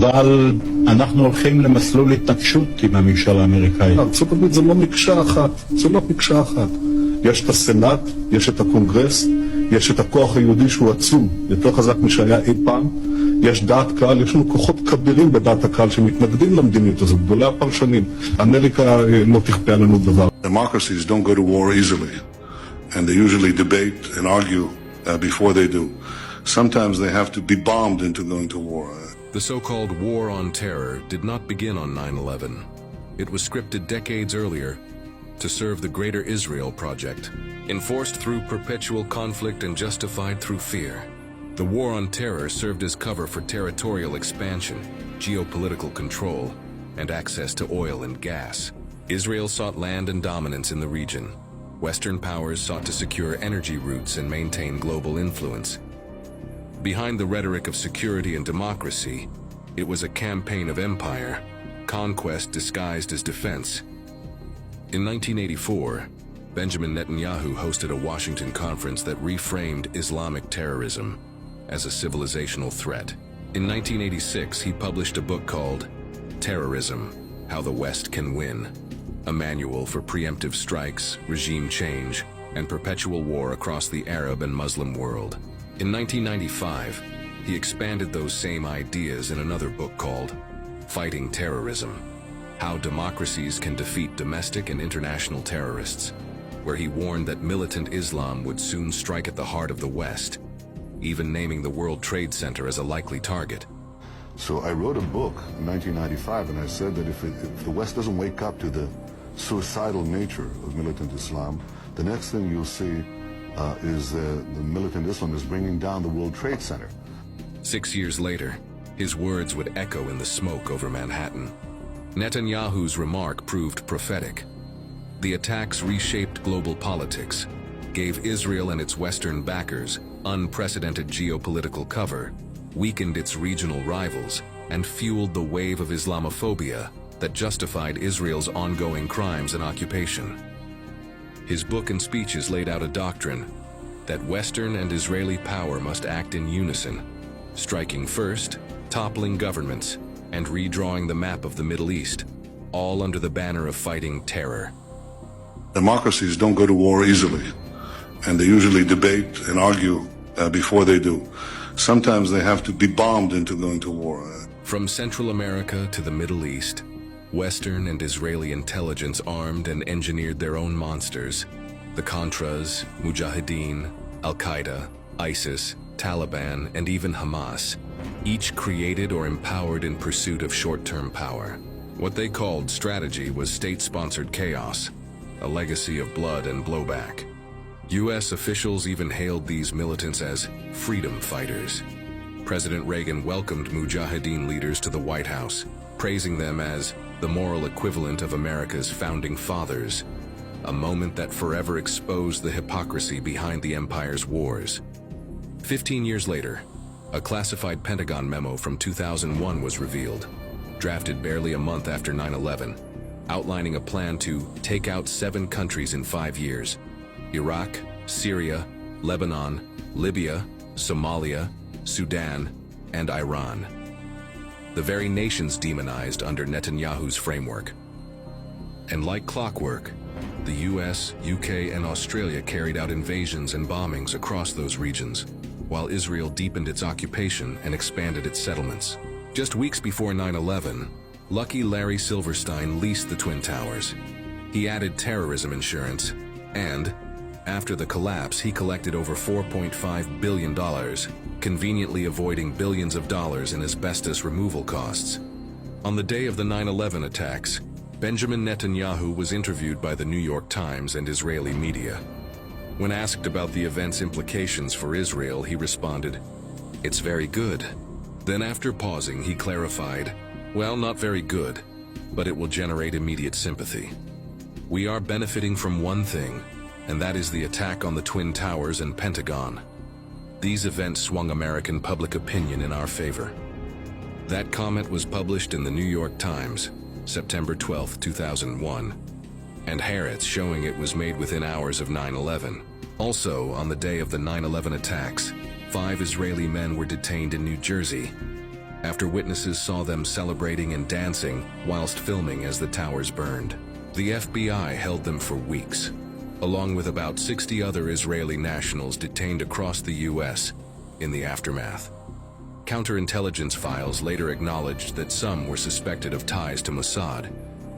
בכלל אנחנו הולכים למסלול התנגשות עם הממשל האמריקאי. ארצות הברית זה לא מקשה אחת, זה לא מקשה אחת. יש את הסנאט, יש את הקונגרס, יש את הכוח היהודי שהוא עצום, יותר חזק משהיה אי פעם. יש דעת קהל, יש לנו כוחות כבירים בדעת הקהל שמתנגדים למדיניות הזאת, גדולי הפרשנים. אמריקה לא תכפה עלינו דבר. Democracies don't go to war easily, and they usually debate and argue before they do. Sometimes they have to be bombed into going to war. The so-called War on Terror did not begin on 9/11. It was scripted decades earlier to serve the Greater Israel Project, enforced through perpetual conflict and justified through fear. The War on Terror served as cover for territorial expansion, geopolitical control, and access to oil and gas. Israel sought land and dominance in the region. Western powers sought to secure energy routes and maintain global influence. Behind the rhetoric of security and democracy, it was a campaign of empire, conquest disguised as defense. In 1984, Benjamin Netanyahu hosted a Washington conference that reframed Islamic terrorism as a civilizational threat. In 1986, he published a book called Terrorism: How the West Can Win, a manual for preemptive strikes, regime change, and perpetual war across the Arab and Muslim world. In 1995, he expanded those same ideas in another book called Fighting Terrorism: How Democracies Can Defeat Domestic and International Terrorists, where he warned that militant Islam would soon strike at the heart of the West, even naming the World Trade Center as a likely target. So I wrote a book in 1995, and I said that if the West doesn't wake up to the suicidal nature of militant Islam, the next thing you'll see is the militant Islam is bringing down the World Trade Center. 6 years later, his words would echo in the smoke over Manhattan. Netanyahu's remark proved prophetic. The attacks reshaped global politics, gave Israel and its Western backers unprecedented geopolitical cover, weakened its regional rivals, and fueled the wave of Islamophobia that justified Israel's ongoing crimes and occupation. His book and speeches laid out a doctrine that Western and Israeli power must act in unison, striking first, toppling governments, and redrawing the map of the Middle East, all under the banner of fighting terror. Democracies don't go to war easily, and they usually debate and argue before they do. Sometimes they have to be bombed into going to war. From Central America to the Middle East, Western and Israeli intelligence armed and engineered their own monsters: the Contras, Mujahideen, Al-Qaeda, ISIS, Taliban, and even Hamas, each created or empowered in pursuit of short-term power. What they called strategy was state-sponsored chaos, a legacy of blood and blowback. U.S. officials even hailed these militants as freedom fighters. President Reagan welcomed Mujahideen leaders to the White House, praising them as the moral equivalent of America's founding fathers, a moment that forever exposed the hypocrisy behind the empire's wars. 15 years later, a classified Pentagon memo from 2001 was revealed, drafted barely a month after 9/11, outlining a plan to take out 7 countries in 5 years: Iraq, Syria, Lebanon, Libya, Somalia, Sudan, and Iran. The very nations demonized under Netanyahu's framework. And like clockwork, the US, UK, and Australia carried out invasions and bombings across those regions, while Israel deepened its occupation and expanded its settlements. Just weeks before 9/11, lucky Larry Silverstein leased the Twin Towers. He added terrorism insurance, and after the collapse, he collected over $4.5 billion, conveniently avoiding billions of dollars in asbestos removal costs. On the day of the 9/11 attacks, Benjamin Netanyahu was interviewed by the New York Times and Israeli media. When asked about the event's implications for Israel, he responded, "It's very good." Then after pausing, he clarified, "Well, not very good, but it will generate immediate sympathy. We are benefiting from one thing, and that is the attack on the Twin Towers and Pentagon. These events swung American public opinion in our favor." That comment was published in the New York Times, September 12, 2001, and Haaretz showing it was made within hours of 9/11. Also, on the day of the 9/11 attacks, 5 Israeli men were detained in New Jersey. after witnesses saw them celebrating and dancing whilst filming as the towers burned. The FBI held them for weeks, along with about 60 other Israeli nationals detained across the U.S. in the aftermath. Counterintelligence files later acknowledged that some were suspected of ties to Mossad,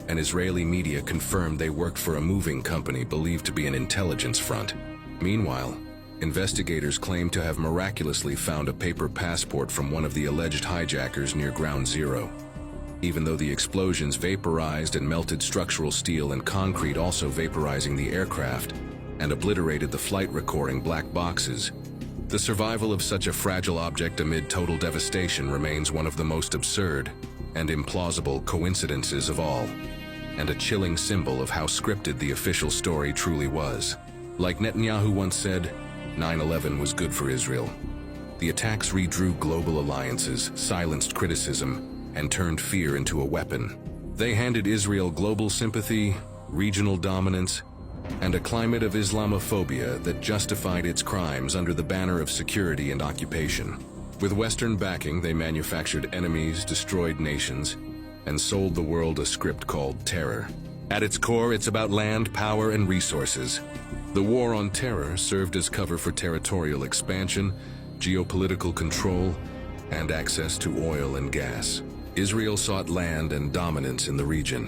and Israeli media confirmed they worked for a moving company believed to be an intelligence front. Meanwhile, investigators claim to have miraculously found a paper passport from one of the alleged hijackers near Ground Zero. Even though the explosions vaporized and melted structural steel and concrete, also vaporizing the aircraft and obliterated the flight recording black boxes, the survival of such a fragile object amid total devastation remains one of the most absurd and implausible coincidences of all, and a chilling symbol of how scripted the official story truly was. Like Netanyahu once said, 9/11 was good for Israel. The attacks redrew global alliances, silenced criticism, and turned fear into a weapon. They handed Israel global sympathy, regional dominance, and a climate of Islamophobia that justified its crimes under the banner of security and occupation. With Western backing, they manufactured enemies, destroyed nations, and sold the world a script called terror. At its core, it's about land, power, and resources. The war on terror served as cover for territorial expansion, geopolitical control, and access to oil and gas. Israel sought land and dominance in the region.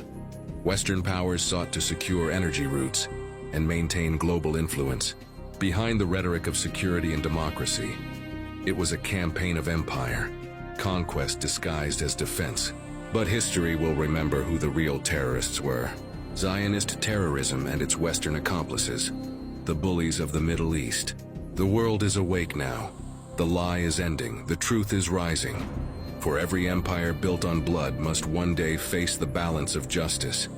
Western powers sought to secure energy routes and maintain global influence. Behind the rhetoric of security and democracy, it was a campaign of empire, conquest disguised as defense. But history will remember who the real terrorists were. Zionist terrorism and its Western accomplices, the bullies of the Middle East. The world is awake now. The lie is ending, the truth is rising. For every empire built on blood must one day face the balance of justice.